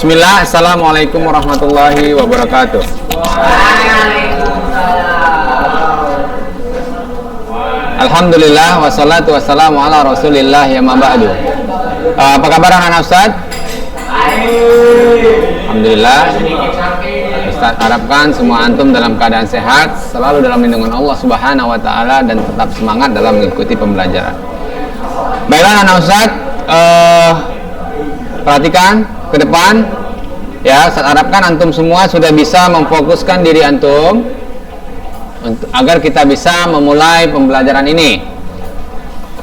Bismillah, assalamualaikum warahmatullahi wabarakatuh. Alhamdulillah, wassalatu wassalamu ala rasulillah ya ma'ba'du. Apa kabar anak Ustaz? Alhamdulillah. Ustaz harapkan semua antum dalam keadaan sehat, selalu dalam lindungan Allah Subhanahu wa taala dan tetap semangat dalam mengikuti pembelajaran. Baiklah anak Ustaz, perhatikan ke depan ya. Ustaz harapkan antum semua sudah bisa memfokuskan diri antum agar kita bisa memulai pembelajaran ini.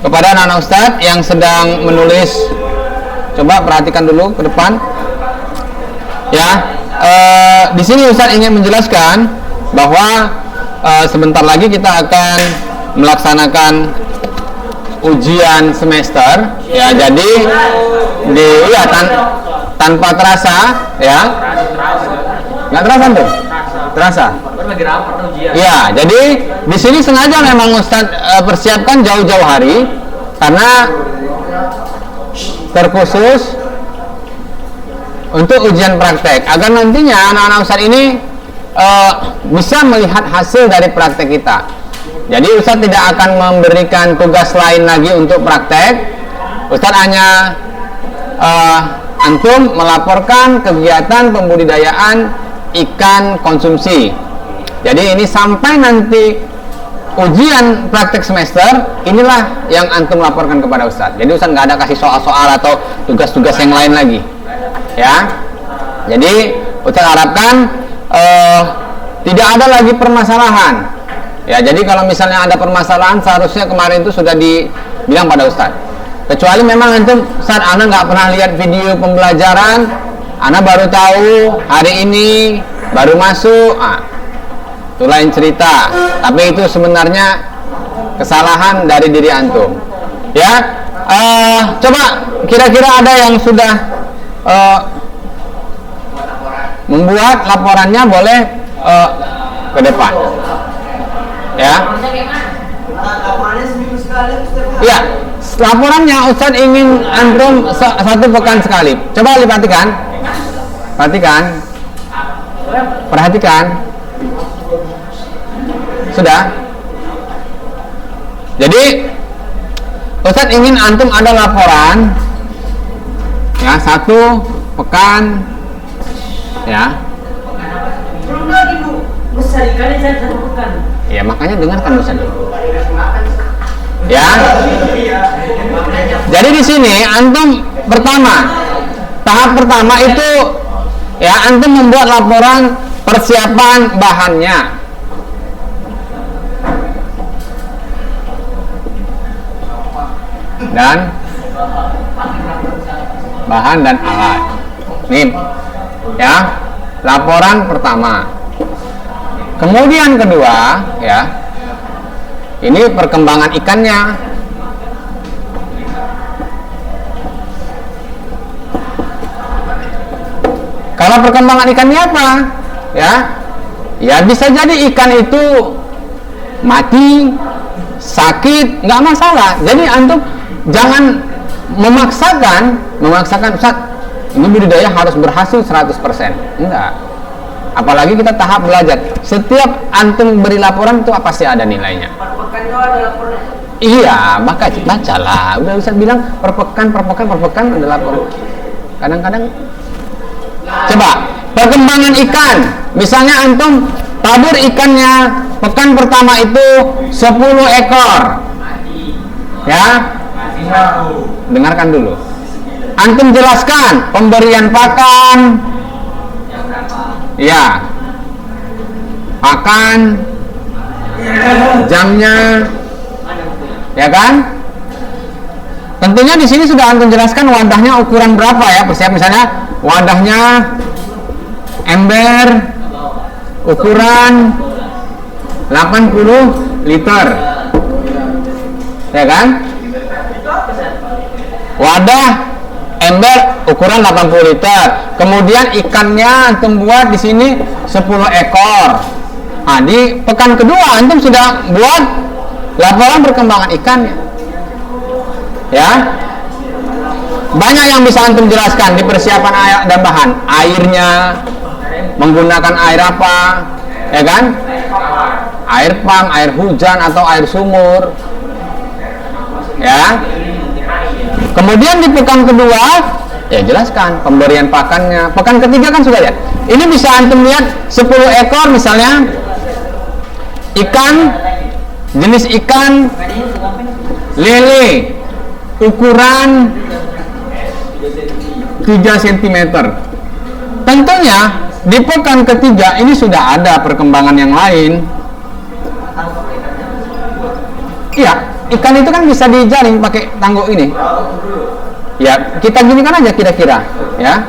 Kepada anak-anak Ustaz yang sedang menulis, coba perhatikan dulu ke depan ya. Di sini Ustaz ingin menjelaskan bahwa sebentar lagi kita akan melaksanakan ujian semester ya. Jadi tanpa terasa ya, nggak terasa tuh, terasa. Ya, jadi di sini sengaja memang Ustaz persiapkan jauh-jauh hari karena terkhusus untuk ujian praktek agar nantinya anak-anak Ustaz ini bisa melihat hasil dari praktek kita. Jadi Ustaz tidak akan memberikan tugas lain lagi untuk praktek. Ustaz hanya antum melaporkan kegiatan pembudidayaan ikan konsumsi. Jadi ini sampai nanti ujian praktek semester, inilah yang antum laporkan kepada Ustaz. Jadi Ustaz nggak ada kasih soal-soal atau tugas-tugas yang lain lagi ya. Jadi Ustaz harapkan tidak ada lagi permasalahan ya. Jadi kalau misalnya ada permasalahan, seharusnya kemarin itu sudah dibilang pada Ustaz. Kecuali memang antum, Ustaz ana nggak pernah lihat video pembelajaran, ana baru tahu hari ini, baru masuk, itu lain cerita. Tapi itu sebenarnya kesalahan dari diri antum ya. Coba kira-kira ada yang sudah membuat laporannya, boleh ke depan ya. Ya, laporannya Ustaz ingin antum satu pekan sekali. Coba perhatikan, sudah. Jadi Ustaz ingin antum ada laporan ya, satu pekan ya. Ya makanya dengarkan Ustaz ya. Jadi di sini antum tahap pertama itu ya, antum membuat laporan persiapan bahannya. Dan bahan dan alat. Nih ya, laporan pertama. Kemudian kedua ya, ini perkembangan ikannya. Kalau perkembangan ikannya apa ya? Ya bisa jadi ikan itu mati, sakit, nggak masalah. Jadi antum jangan memaksakan Ustaz, ini budidaya harus berhasil 100%. Enggak. Apalagi kita tahap belajar. Setiap antum beri laporan itu pasti ada nilainya. Iya, bacalah. Udah Ustaz bilang per pekan ada laporan. Kadang-kadang coba perkembangan ikan. Misalnya antum tabur ikannya pekan pertama itu 10 ekor. Ya. Dengarkan dulu. Antum jelaskan pemberian pakan. Ya. Pakan. Jamnya. Ya kan? Tentunya di sini sudah antum jelaskan wadahnya ukuran berapa ya. Persiap misalnya wadahnya ember ukuran 80 liter. Ya kan? Wadah ember ukuran 80 liter. Kemudian ikannya antum buat di sini 10 ekor. Nah, di pekan kedua antum sudah buat laporan perkembangan ikannya. Ya. banyak yang bisa antum jelaskan di persiapan air dan bahan. Airnya, menggunakan air apa, ya kan? Air pump, air hujan atau air sumur, ya. Kemudian di pekan kedua, ya jelaskan pemberian pakannya. Pekan ketiga kan sudah lihat. Ini bisa antum lihat 10 ekor misalnya ikan, jenis ikan lele ukuran 3 cm. Tentunya di pekan ketiga ini sudah ada perkembangan yang lain. Iya, ikan itu kan bisa dijaring pakai tangguh ini. Ya, kita ginikan aja kira-kira, ya.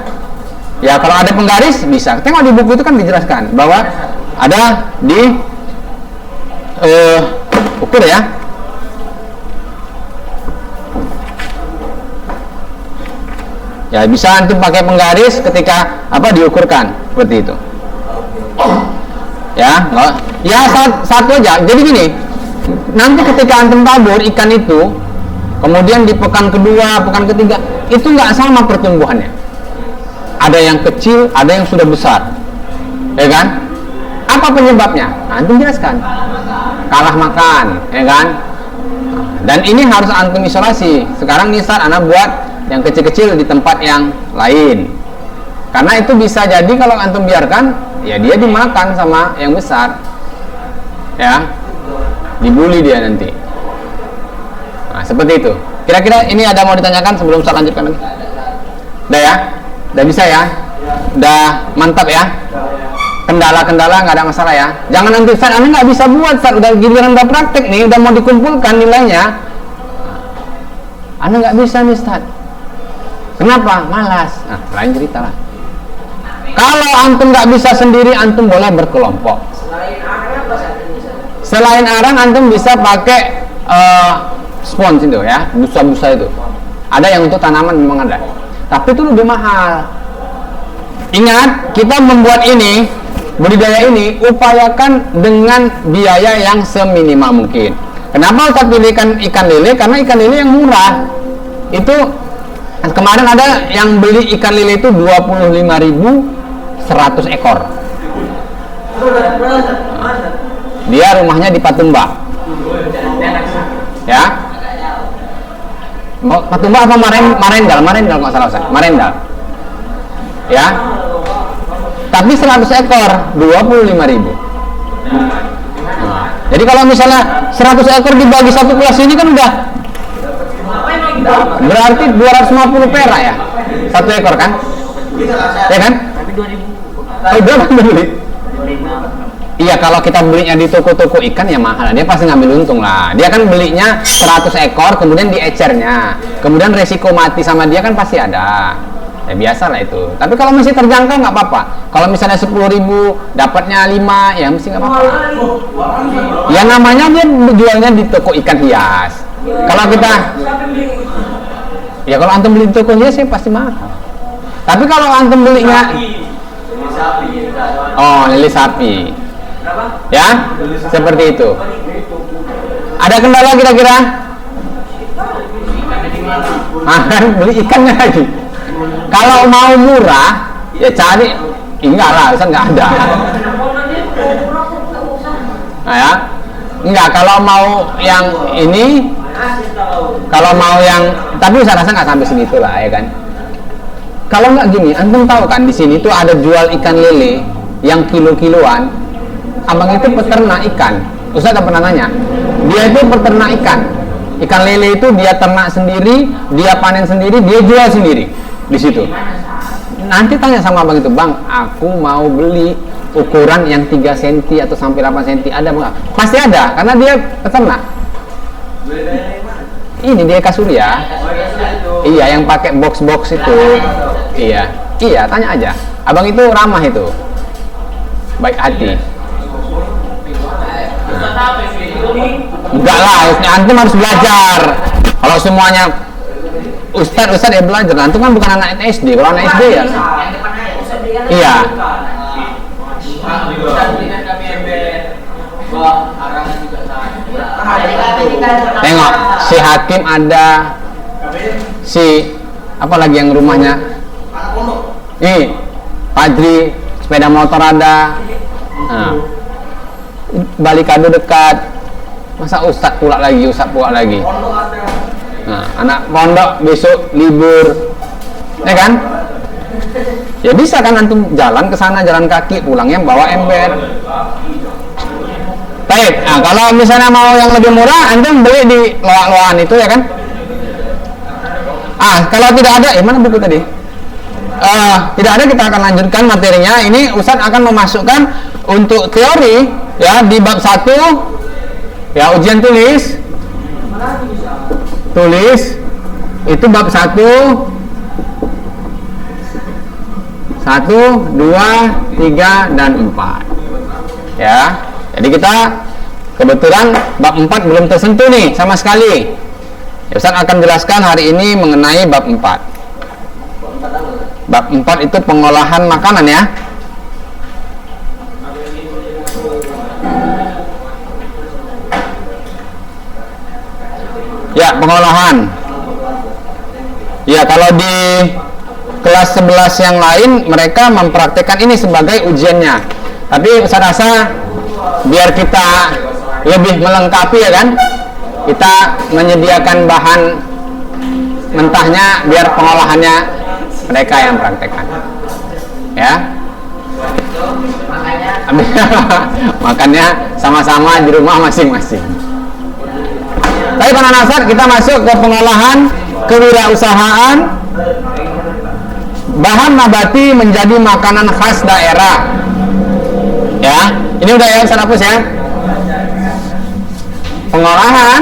Ya, kalau ada penggaris bisa. Tengok di buku itu kan dijelaskan bahwa ada di ukur ya. Ya, bisa antum pakai penggaris ketika diukurkan seperti itu. Ya, ya satu aja. Jadi gini, nanti ketika antum tabur ikan itu, kemudian di pekan kedua, pekan ketiga, itu nggak sama pertumbuhannya. Ada yang kecil, ada yang sudah besar, ya kan? Apa penyebabnya? Antum jelaskan. Kalah makan, ya kan? Dan ini harus antum isolasi. Sekarang misal anak buat yang kecil-kecil di tempat yang lain, karena itu bisa jadi kalau antum biarkan, ya dia dimakan sama yang besar, ya, dibully dia nanti. Nah, seperti itu. Kira-kira ini ada mau ditanyakan sebelum saya lanjutkan lagi? Udah ya? Udah bisa ya? Udah mantap ya? Kendala-kendala nggak ada masalah ya? Jangan nanti Ustaz, Anda nggak bisa buat Ustaz, udah giliran udah praktek nih, udah mau dikumpulkan nilainya, Anda nggak bisa nih Ustaz. Kenapa? Malas. Nah, lain cerita lah. Kalau antum nggak bisa sendiri, antum boleh berkelompok. Selain arang, antum bisa pakai spons itu ya, busa-busa itu. Ada yang untuk tanaman memang ada, tapi itu lebih mahal. Ingat, kita membuat ini, budidaya ini, upayakan dengan biaya yang seminimal mungkin. Kenapa Ustaz pilihkan ikan lele? Karena ikan lele yang murah. Itu kemarin ada yang beli ikan lele itu 25.100 ekor. Dia rumahnya di Patumba. Ya. Patumba apa Marendal nggak salah Ustaz. Marendal. Ya. Tapi 100 ekor 25.000. Nah, jadi kalau misalnya 100 ekor dibagi satu kelas ini kan udah berarti 250 perak ya, satu ekor kan, ya kan? Oh, berapa beli? Iya, kalau kita belinya di toko-toko ikan ya mahal, dia pasti ngambil untung lah. Dia kan belinya 100 ekor, kemudian diecernya, kemudian resiko mati sama dia kan pasti ada. Ya biasa lah itu. Tapi kalau masih terjangkau nggak apa-apa. Kalau misalnya 10.000 dapatnya 5, ya mesti nggak apa-apa. Ya namanya dia jualnya di toko ikan hias. Kalau kita, ya kalau antum beli di toko hias sih pasti mahal. Tapi kalau antum belinya, lili sapi, ya seperti itu. Ada kendala kira-kira? Kan beli ikannya lagi. Kalau mau murah, ya cari, enggak lah, nggak ada. Nah, ya, enggak. Kalau mau yang ini, kalau mau yang, tapi saya rasa nggak sampai sini tuh lah, ya kan. Kalau nggak gini, antum tahu kan di sini tuh ada jual ikan lele yang kilo-kiloan. Abang itu peternak ikan. Ustaz ada pernah nanya, dia itu peternak ikan. Ikan lele itu dia ternak sendiri, dia panen sendiri, dia jual sendiri di situ. Nanti tanya sama abang itu, Bang, aku mau beli ukuran yang 3 cm atau sampai 8 cm, ada bang? Pasti ada, karena dia peternak. Ini dia Kasurya. Iya, yang pakai box-box itu. Iya, tanya aja. Abang itu ramah itu, baik hati. Enggak lah, antum harus belajar. Kalau semuanya Ustadz ya belajar. Antum kan bukan anak SD. Kalau anak SD ya. Iya. Tengok, si Hakim ada, si Apalagi yang rumahnya nih Padri, sepeda motor ada, nah, balikado dekat, masa ustadz pula lagi. Nah, anak pondok besok libur, ya kan? Ya bisa kan antum jalan ke sana, jalan kaki, pulangnya bawa ember. Baik, nah kalau misalnya mau yang lebih murah, antum beli di loak-loaan itu, ya kan? Kalau tidak ada, mana buku tadi? Tidak ada, kita akan lanjutkan materinya. Ini Ustadz akan memasukkan untuk teori, ya, di bab 1, ya, ujian tulis itu bab 1, 2, 3, dan 4, ya. Jadi kita kebetulan bab 4 belum tersentuh nih sama sekali. Ustaz akan jelaskan hari ini mengenai bab 4. Bab 4 itu pengolahan makanan, ya. Ya, pengolahan. Ya, kalau di kelas 11 yang lain mereka mempraktikkan ini sebagai ujiannya. Tapi saya rasa biar kita lebih melengkapi, ya kan, kita menyediakan bahan mentahnya biar pengolahannya mereka yang praktekkan, ya. Makannya sama-sama di rumah masing-masing. Tapi para nasar, kita masuk ke pengolahan kewirausahaan bahan nabati menjadi makanan khas daerah, ya. Ini udah ya, saya hapus ya. Pengolahan,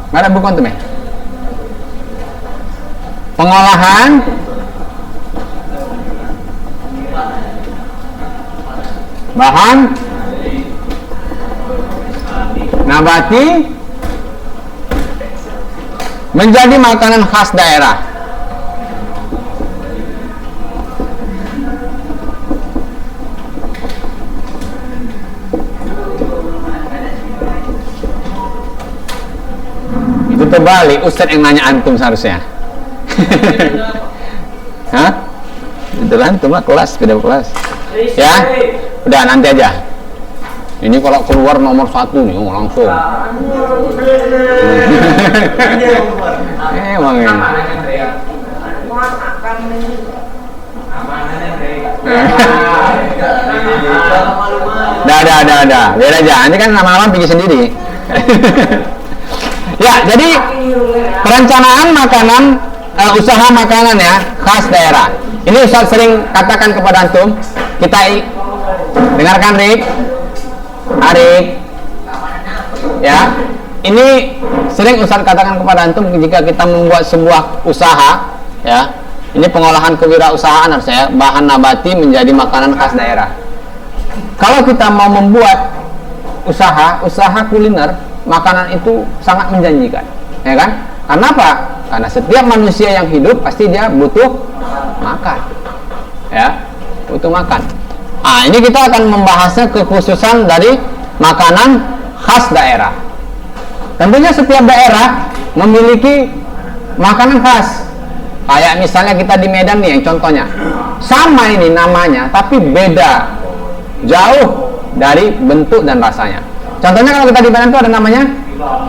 mana buku antum ya? Pengolahan bahan nabati menjadi makanan khas daerah. Itu terbalik, Ustadz yang nanya antum seharusnya. Hah? Itu antum lah, kelas, beda kelas. Ya, udah nanti aja. Ini kalau keluar nomor 1 nih, langsung. Emang ini. Dah. Biar aja. Nanti kan lama-lama pikir sendiri. Ya, jadi perencanaan makanan, usaha makanan, ya, khas daerah. Ini Ustaz sering katakan kepada antum. Kita dengarkan, Arif, ya. Ini sering Ustaz katakan kepada antum jika kita membuat sebuah usaha, ya. Ini pengolahan kewirausahaan harusnya, bahan nabati menjadi makanan khas daerah. Kalau kita mau membuat usaha kuliner, makanan itu sangat menjanjikan, ya kan? Karena apa? Karena setiap manusia yang hidup pasti dia butuh makan, ya, butuh makan. Ini kita akan membahasnya kekhususan dari makanan khas daerah. Tentunya setiap daerah memiliki makanan khas. Kayak misalnya kita di Medan nih, yang contohnya sama ini namanya, tapi beda jauh dari bentuk dan rasanya. Contohnya kalau kita di Medan itu ada namanya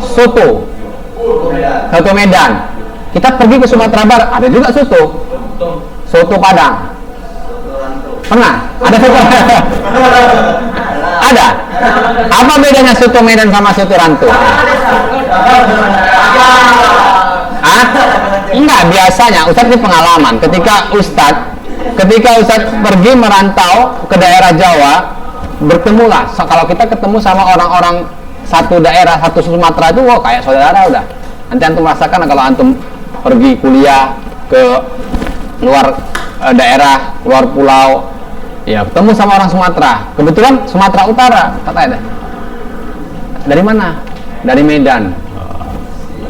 soto Medan. Kita pergi ke Sumatera Barat, ada juga soto Padang. Pernah? Ada soto? Ada. Apa bedanya soto Medan sama soto Rantau? Enggak, biasanya Ustadz ini pengalaman. Ketika Ustadz pergi merantau ke daerah Jawa, bertemulah, kalau kita ketemu sama orang-orang satu daerah, satu Sumatera itu, kayak saudara udah. Nanti antum merasakan kalau antum pergi kuliah ke luar daerah, luar pulau, ya ketemu sama orang Sumatera. Kebetulan Sumatera Utara, katanya. Dari mana? Dari Medan.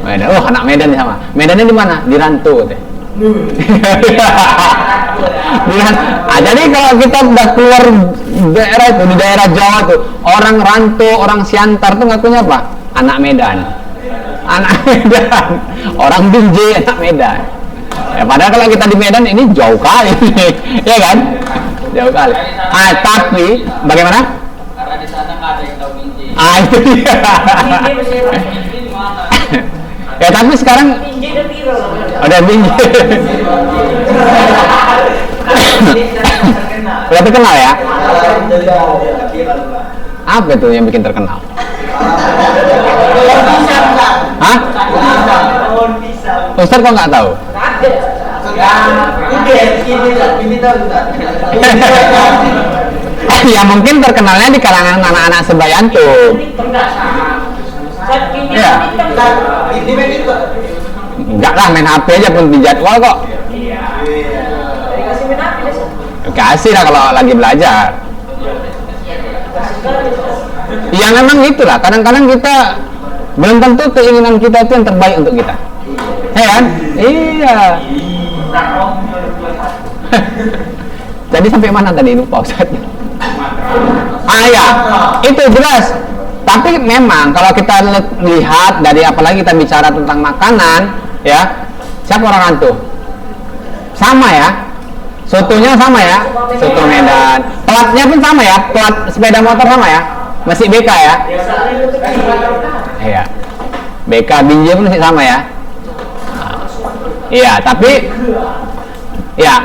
Medan. Oh, anak Medan sama. Medannya di mana? Di Rantau, teh. Jadi kalau kita udah keluar daerah itu, di daerah Jawa tuh, orang Rantau, orang Siantar tuh ngakunya apa? Anak Medan. anak Medan, orang Binjai anak Medan. Ya, padahal kalau kita di Medan ini jauh kali, ya kan? Jauh kali. Tapi bagaimana? Karena di sana nggak ada yang tahu Binjai. Itu dia. Binjai di mana? Ya tapi sekarang ada Binjai. Udah terkenal ya? Apa itu yang bikin terkenal? Hah? Ustaz kok nggak tahu? Ya mungkin terkenalnya di kalangan anak-anak Sebayantum. Ya. Enggak lah, main HP aja pun dijadwal kok. Kasih lah kalau lagi belajar. Ya memang itulah, kadang-kadang kita belum tentu keinginan kita itu yang terbaik untuk kita. Ya kan? Iya. Jadi sampai mana tadi lupa Ustaz? Ya, itu jelas. Tapi memang kalau kita lihat dari apalagi kita bicara tentang makanan, ya, siapa orang antum? Sama ya. Sotonya sama ya, soto Medan. Platnya pun sama ya, plat sepeda motor sama ya, masih BK ya. Iya. BK Binjai pun masih sama ya. Iya, tapi ya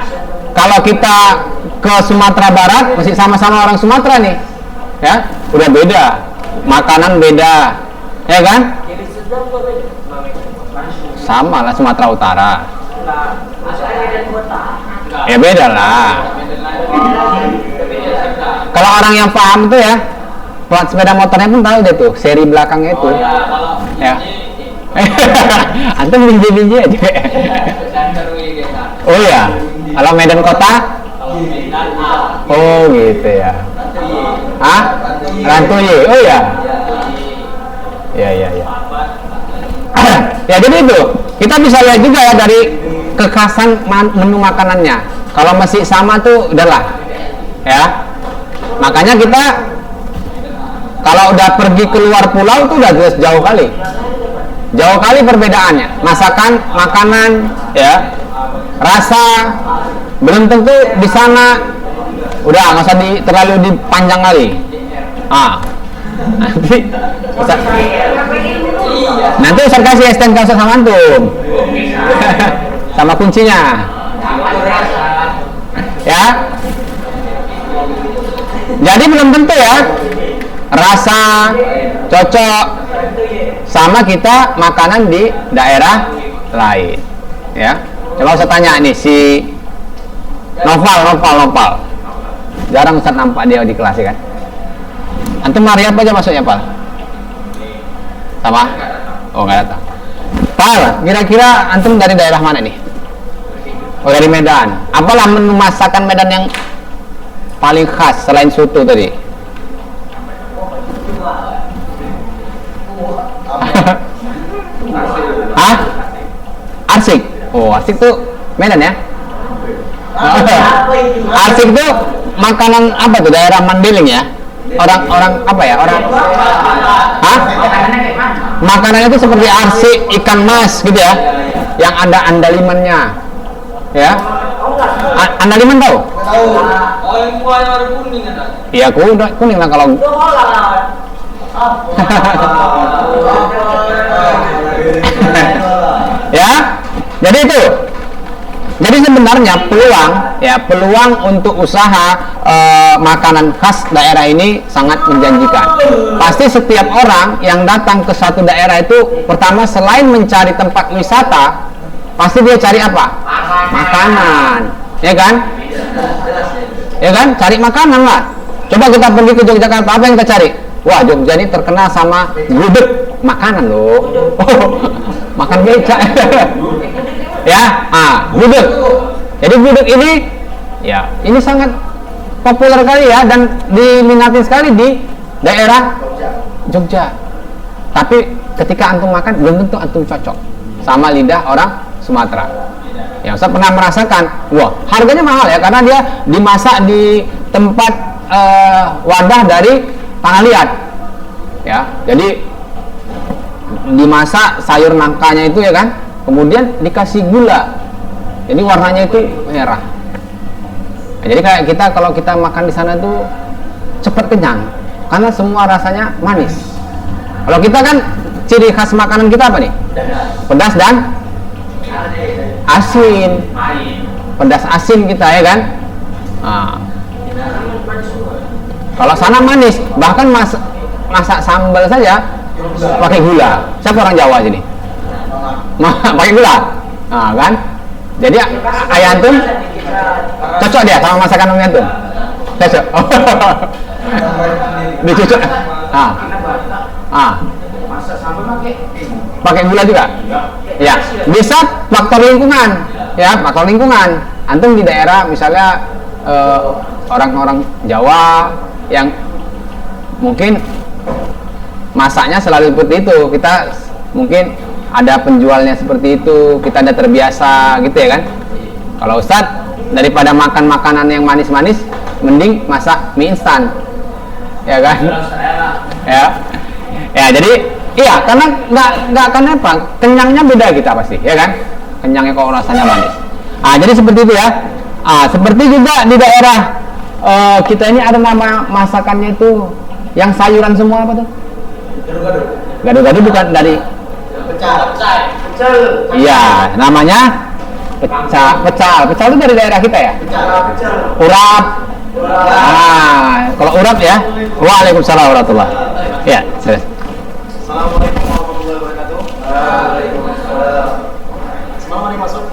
kalau kita ke Sumatera Barat masih sama-sama orang Sumatera nih, ya, udah beda, makanan beda, ya kan? Sama lah Sumatera Utara. Ya beda lah. Kalau orang yang paham tuh ya, plat sepeda motornya pun tahu deh tuh, seri belakangnya itu. Ya. Antum Binjai aja. Oh ya, kalau Medan kota? Oh gitu ya. Hah? Rantuye. Oh ya. Ya. Ya jadi itu, kita bisa lihat juga ya dari kekhasan menu makanannya. Kalau masih sama tuh udahlah, ya. Makanya kita kalau udah pergi keluar pulau tuh udah jelas jauh kali perbedaannya. Masakan, makanan, ya, rasa belum tentu di sana. Udah nggak usah terlalu dipanjang kali. Nanti Ustaz kasih STNK Ustaz sama antum. Sama kuncinya. Ya. Jadi belum tentu ya rasa cocok sama kita makanan di daerah lain. Ya. Coba Ustaz tanya nih si Noval. Jarang Ustaz nampak dia di kelas ya kan. Antum Maria apa aja masuknya, Pal? Sama? Oh, nggak datang. Pal, kira-kira antum dari daerah mana nih? Oh, dari Medan. Apalah menu masakan Medan yang paling khas selain soto tadi? Hah? Arsik. Oh, arsik tuh Medan ya? Arsik tuh makanan apa tuh? Daerah Mandailing ya? Orang apa ya? Orang hah? Makanannya itu seperti arsik, ikan mas gitu ya, yang ada andalimannya, ya. Andaliman tahu? Oh, yang warna kuning ada. Iya, kuning lah kalau. Ya, jadi itu. Jadi sebenarnya peluang untuk usaha makanan khas daerah ini sangat menjanjikan. Pasti setiap orang yang datang ke satu daerah itu pertama selain mencari tempat wisata, pasti dia cari apa? Makanan, ya kan? Ya kan? Cari makanan lah. Coba kita pergi ke Yogyakarta, apa yang kita cari? Wah, Jogja ini terkenal sama gudeg, makanan loh. Makan becak. Ya, gudeg. Jadi gudeg ini, ya, ini sangat populer kali ya dan diminati sekali di daerah Jogja. Tapi ketika antum makan belum tentu antum cocok sama lidah orang Sumatera. Ya, saya pernah merasakan, wah, harganya mahal ya karena dia dimasak di tempat wadah dari tanah liat. Ya, jadi dimasak sayur nangkanya itu ya kan, kemudian dikasih gula, jadi warnanya itu merah. Nah, jadi kayak kita kalau kita makan di sana tuh cepat kenyang karena semua rasanya manis. Kalau kita kan ciri khas makanan kita apa nih? Pedas dan asin. Pedas asin kita ya kan. Nah, kalau sana manis, bahkan masak sambal saja pakai gula. Siapa orang Jawa sini? Pakai gula. Nah, kan? Jadi ayah antum cocok dia sama masakan ayah antum. Cocok. Dicocok. Pakai gula juga. Ya, bisa faktor lingkungan. Ya, faktor lingkungan. Antum di daerah misalnya orang-orang Jawa yang mungkin masaknya selalu seperti itu, kita mungkin ada penjualnya seperti itu, kita ada terbiasa gitu ya kan. Kalau Ustadz daripada makan makanan yang manis-manis, mending masak mie instan, ya kan? Ya jadi iya, karena nggak karena apa, kenyangnya beda kita pasti, ya kan? Kenyangnya kok rasanya manis. Jadi seperti itu ya. Seperti juga di daerah kita ini ada nama masakannya itu yang sayuran semua apa tuh? Gado-gado bukan dari pecel. Iya, namanya pecal itu dari daerah kita ya. Urap. Kalau urap ya. Waalaikumsalam warahmatullahi. Ya, serius. Assalamualaikum warahmatullahi wabarakatuh. Waalaikumsalam. Semangat nih masuk.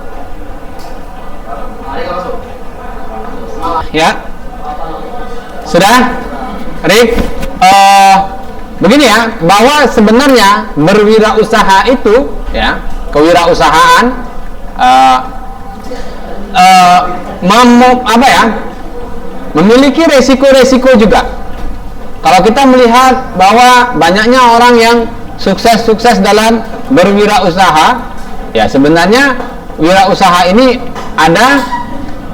Mari masuk. Ya. Sudah? Rik, begini ya, bahwa sebenarnya berwirausaha itu ya, kewirausahaan memiliki resiko-resiko juga. Kalau kita melihat bahwa banyaknya orang yang sukses dalam berwirausaha, ya sebenarnya wirausaha ini ada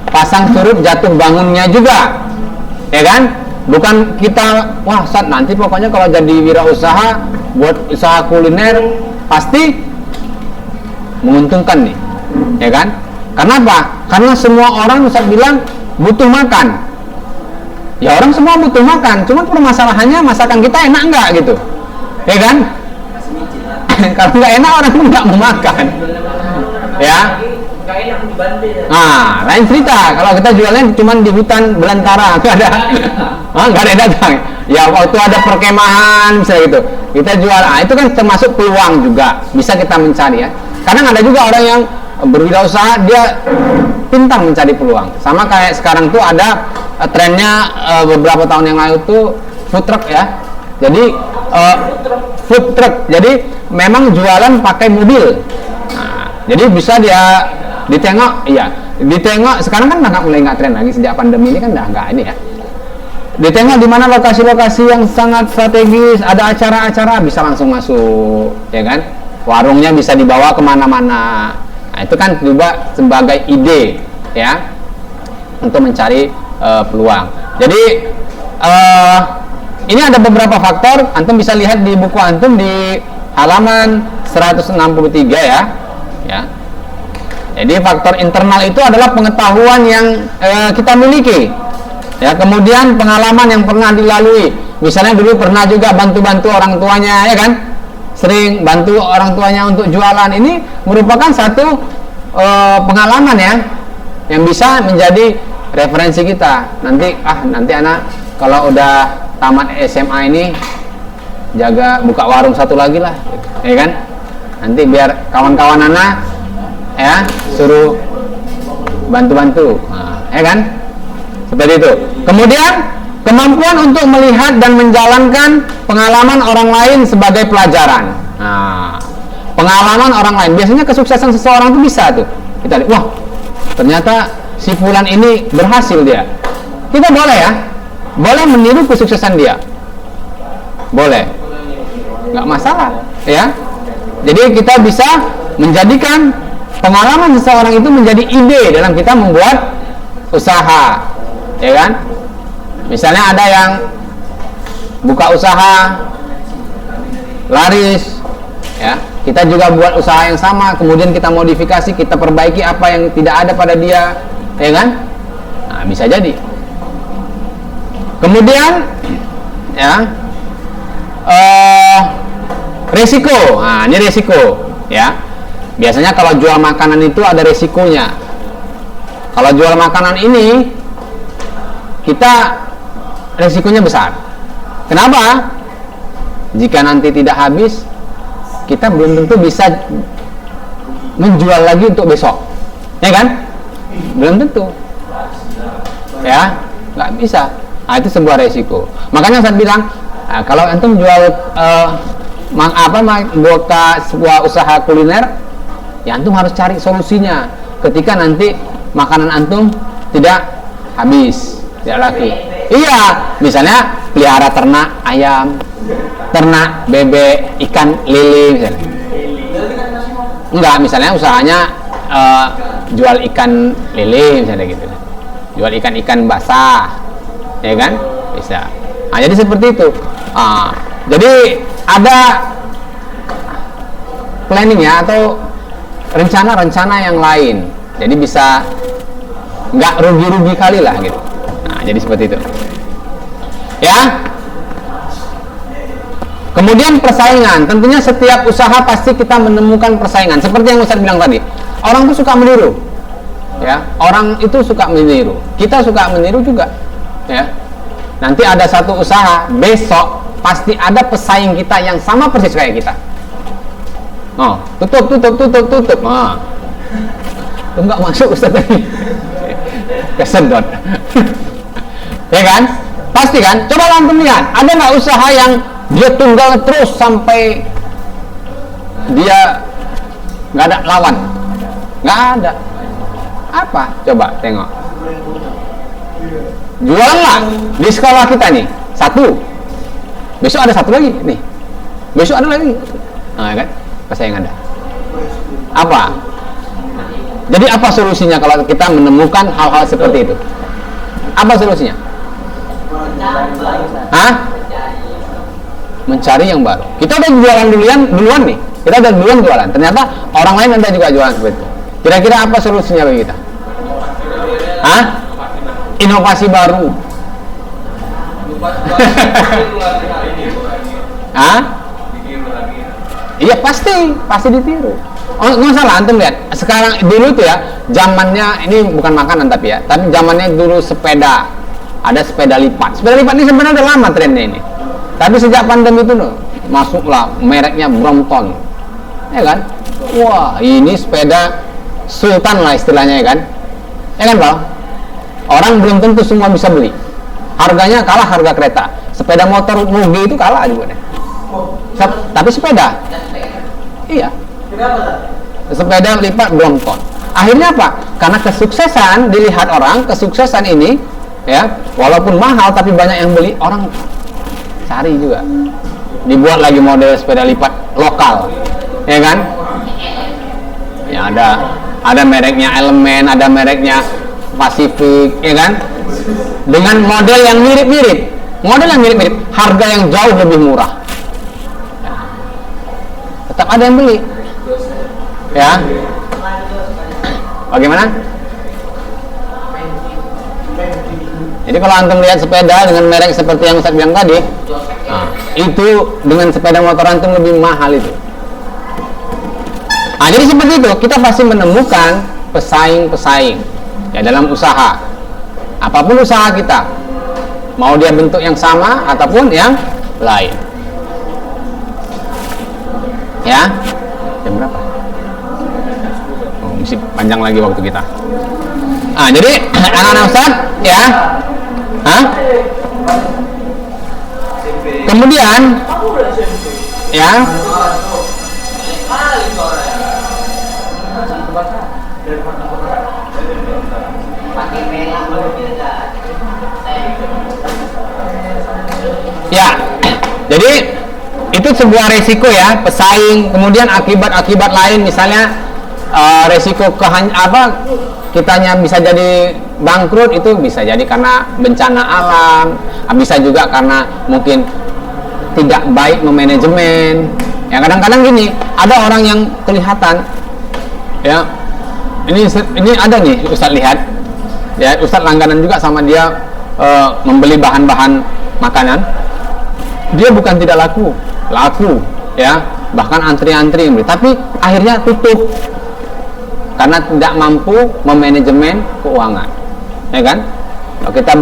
pasang surut jatuh bangunnya juga, ya kan? Bukan kita, wah Ustaz nanti pokoknya kalau jadi wirausaha buat usaha kuliner pasti menguntungkan nih, ya kan? Kenapa? Karena semua orang Ustaz bilang butuh makan. Ya orang semua butuh makan, cuma permasalahannya masakan kita enak nggak gitu, ya kan? Kalau nggak enak orang pun nggak mau makan, ya. Lain cerita kalau kita jualnya cuma di hutan belantara, nggak ada datang. Ya waktu ada perkemahan misalnya gitu, kita jual. Itu kan termasuk peluang juga, bisa kita mencari ya. Kadang ada juga orang yang berwirausaha dia pintar mencari peluang. Sama kayak sekarang tuh ada trennya beberapa tahun yang lalu tuh food truck ya. Jadi food truck. Jadi memang jualan pakai mobil. Jadi bisa dia ditengok, iya. Ditengok sekarang kan mulai nggak tren lagi sejak pandemi ini kan nggak ini ya. Ditengok di mana lokasi-lokasi yang sangat strategis, ada acara-acara bisa langsung masuk, ya kan? Warungnya bisa dibawa kemana-mana. Nah, itu kan juga sebagai ide, ya, untuk mencari peluang. Jadi ini ada beberapa faktor. Antum bisa lihat di buku antum di halaman 163 ya. Jadi faktor internal itu adalah pengetahuan yang kita miliki. Ya, kemudian pengalaman yang pernah dilalui. Misalnya dulu pernah juga bantu-bantu orang tuanya, ya kan? Sering bantu orang tuanya untuk jualan. Ini merupakan satu pengalaman ya, yang bisa menjadi referensi kita. Nanti anak kalau udah tamat SMA ini jaga buka warung satu lagi lah, ya kan? Nanti biar kawan-kawan anak ya suruh bantu-bantu, ya kan? Seperti itu. Kemudian kemampuan untuk melihat dan menjalankan pengalaman orang lain sebagai pelajaran. Pengalaman orang lain, biasanya kesuksesan seseorang itu bisa tuh kita lihat, wah ternyata si fulan ini berhasil dia. Kita boleh ya, boleh meniru kesuksesan dia, boleh, nggak masalah ya. Jadi kita bisa menjadikan pengalaman seseorang itu menjadi ide dalam kita membuat usaha, ya kan? Misalnya ada yang buka usaha laris, Ya, kita juga buat usaha yang sama, kemudian kita modifikasi, kita perbaiki apa yang tidak ada pada dia, ya kan? Nah, bisa jadi. Kemudian, ya, resiko. Nah, ini resiko, ya. Biasanya kalau jual makanan itu ada resikonya. Kalau jual makanan ini, kita resikonya besar. Kenapa? Jika nanti tidak habis, kita belum tentu bisa menjual lagi untuk besok, ya kan? Belum tentu, ya, nggak bisa. Nah, itu sebuah resiko. Makanya saya bilang, nah, kalau antum jual buka sebuah usaha kuliner, ya antum harus cari solusinya. Ketika nanti makanan antum tidak habis, tidak laku. Iya, misalnya pelihara ternak ayam, ternak bebek, ikan lele misalnya. Enggak, misalnya usahanya jual ikan lele misalnya gitu. Jual ikan basah, ya kan? Bisa. Nah, jadi seperti itu. Jadi ada planning ya, atau rencana-rencana yang lain. Jadi bisa nggak rugi-rugi kali lah gitu. Nah, jadi seperti itu. Ya. Kemudian persaingan, tentunya setiap usaha pasti kita menemukan persaingan. Seperti yang Ustaz bilang tadi, orang itu suka meniru, ya. Orang itu suka meniru. Kita suka meniru juga, ya. Nanti ada satu usaha, besok pasti ada pesaing kita yang sama persis kayak kita. Oh, tutup. Oh, enggak masuk Ustaz tadi. Kesedot. Ya kan? Pasti kan? Coba langsung lihat, ada nggak usaha yang dia tunggal terus sampai dia nggak ada lawan? Nggak ada. Apa? Coba tengok. Jualan di sekolah kita nih, satu. Besok ada satu lagi nih. Besok ada lagi. Nah, kan? Persaingan ada. Apa? Jadi apa solusinya kalau kita menemukan hal-hal seperti itu? Apa solusinya? Hah? Mencari yang baru. Kita udah jualan duluan nih. Kita udah duluan jualan. Ternyata orang lain ada juga jualan seperti itu. Kira-kira apa solusinya bagi kita? Hah? Inovasi baru. Hah? Iya pasti ditiru. Oh, nggak salah, antum lihat. Sekarang dulu tuh ya, zamannya ini bukan makanan tapi zamannya dulu sepeda. Ada sepeda lipat. Sepeda lipat ini sebenarnya udah lama trennya ini. Tapi sejak pandemi itu masuklah mereknya Brompton. Ya kan? Wah, ini sepeda sultan lah istilahnya, ya kan? Ya kan, Bang? Orang belum tentu semua bisa beli. Harganya kalah harga kereta. Sepeda motor Mugi itu kalah juga deh. Tapi sepeda. Iya. Sepeda lipat Brompton. Akhirnya apa? Karena kesuksesan dilihat orang, kesuksesan ini ya, walaupun mahal tapi banyak yang beli, orang cari juga. Dibuat lagi model sepeda lipat lokal. Ya kan? Ya ada mereknya Element, ada mereknya Pacific, ya kan? Dengan model yang mirip-mirip. Harga yang jauh lebih murah. Tetap ada yang beli. Ya. Bagaimana? Jadi kalau antum lihat sepeda dengan merek seperti yang saya bilang tadi, itu dengan sepeda motor antum lebih mahal itu. Nah, jadi seperti itu, kita pasti menemukan pesaing-pesaing ya dalam usaha. Apapun usaha kita, mau dia bentuk yang sama ataupun yang lain. Ya. Jam berapa? Oh, masih panjang lagi waktu kita. Jadi anak-anak Ustaz, ya. Kemudian ya. Ya. Jadi itu sebuah resiko ya, pesaing, kemudian akibat-akibat lain misalnya resiko kitanya bisa jadi bangkrut, itu bisa jadi karena bencana alam, bisa juga karena mungkin tidak baik memanajemen, Ya kadang-kadang gini, ada orang yang kelihatan, ya ini ada nih Ustadz lihat, ya Ustadz langganan juga sama dia membeli bahan-bahan makanan, dia bukan tidak laku, ya bahkan antri-antri, tapi akhirnya tutup karena tidak mampu memanajemen keuangan, ya kan? Kalau kita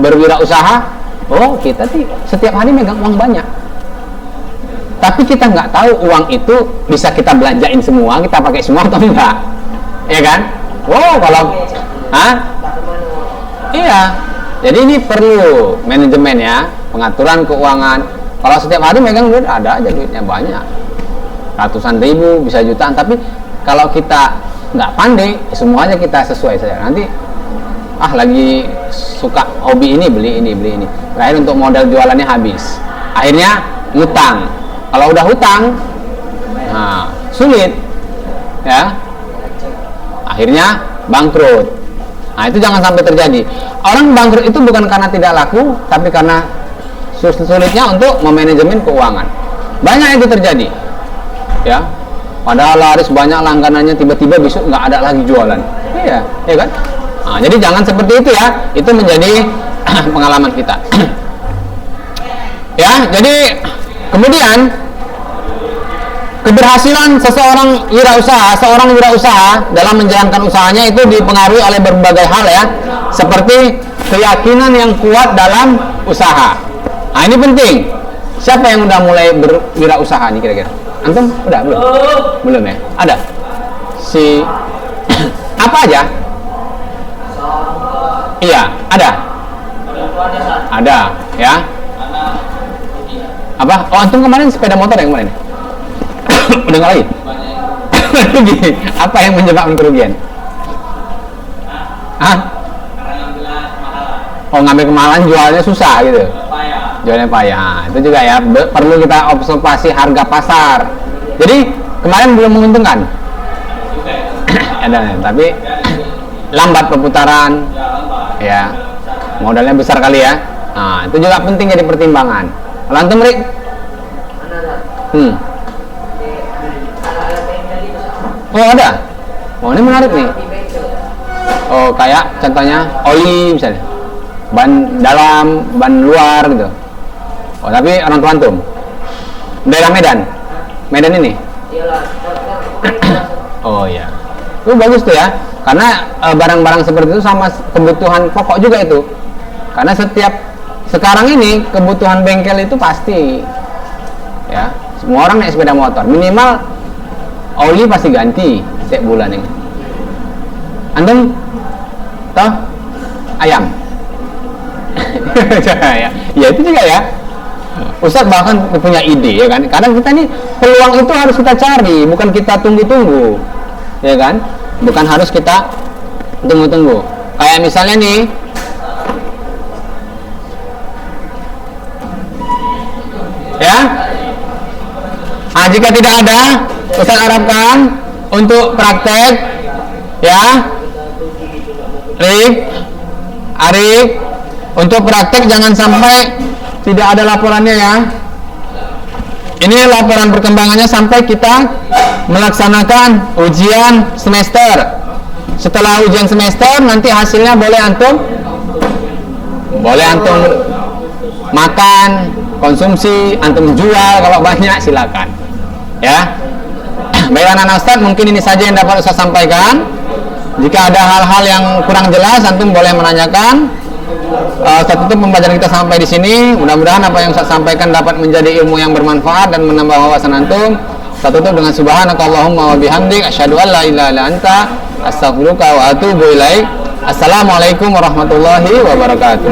berwirausaha, kita setiap hari megang uang banyak, tapi kita nggak tahu uang itu bisa kita belanjain semua, kita pakai semua atau enggak, ya kan? Kalau iya, jadi ini perlu manajemen ya, pengaturan keuangan. Kalau setiap hari megang duit, ada aja duitnya banyak, ratusan ribu, bisa jutaan. Tapi kalau kita nggak pandai, semuanya kita sesuai saja. Nanti lagi suka hobi ini, beli ini. Terakhir untuk modal jualannya habis. Akhirnya ngutang. Kalau udah hutang, sulit, ya. Akhirnya bangkrut. Nah, itu jangan sampai terjadi. Orang bangkrut itu bukan karena tidak laku, tapi karena sulitnya untuk memanajemen keuangan. Banyak itu terjadi, ya. Padahal laris banyak langganannya, tiba-tiba besok nggak ada lagi jualan. Iya, ya kan? Nah, jadi jangan seperti itu ya. Itu menjadi pengalaman kita. Ya, jadi kemudian keberhasilan seorang wirausaha dalam menjalankan usahanya itu dipengaruhi oleh berbagai hal ya, seperti keyakinan yang kuat dalam usaha. Nah, ini penting. Siapa yang udah mulai berwirausaha nih kira-kira? Antum udah belum? Belum ya? Ada? Apa aja? Iya, ada. Ada, ya. Apa? Antum kemarin sepeda motor yang kemarin? Udah nggak lagi? Apa yang menyebabkan kerugian? Ngambil kemahalan, jualnya susah gitu. Jualnya payah. Itu juga ya, perlu kita observasi harga pasar. Jadi kemarin belum menguntungkan. Tapi lambat perputaran. Ya. Modalnya besar kali ya. Nah, itu juga penting jadi pertimbangan. Kalau antum Rik? Ada. Ini menarik nih. Kayak contohnya oli misalnya. Ban dalam, ban luar gitu. Tapi orang tua antum daerah Medan ini. Iya. Itu bagus tuh ya. Karena barang-barang seperti itu sama kebutuhan pokok juga itu. Karena sekarang ini kebutuhan bengkel itu pasti. Ya, semua orang naik sepeda motor. Minimal oli pasti ganti setiap bulan ini. Antum toh ayam. Ya itu juga ya. Ustadz bahkan punya ide ya kan. Kadang kita nih peluang itu harus kita cari, bukan kita tunggu-tunggu, ya kan? Bukan harus kita tunggu-tunggu. Kayak misalnya nih, ya. Jika tidak ada, Ustadz harapkan untuk praktek, ya. Arif, untuk praktek jangan sampai tidak ada laporannya ya. Ini laporan perkembangannya sampai kita melaksanakan ujian semester. Setelah ujian semester nanti hasilnya boleh antum makan, konsumsi, antum jual kalau banyak silakan. Ya. Baik anak-anak Ustaz, mungkin ini saja yang dapat Ustaz sampaikan. Jika ada hal-hal yang kurang jelas antum boleh menanyakan. Ustaz tutup pembelajaran kita sampai di sini. Mudah-mudahan apa yang Ustaz sampaikan dapat menjadi ilmu yang bermanfaat dan menambah wawasan antum. Ustaz tutup dengan subhanakallahumma wa bihamdik asyhadu an la ilaha illa anta astaghfiruka wa atubu ilaik. Assalamualaikum warahmatullahi wabarakatuh.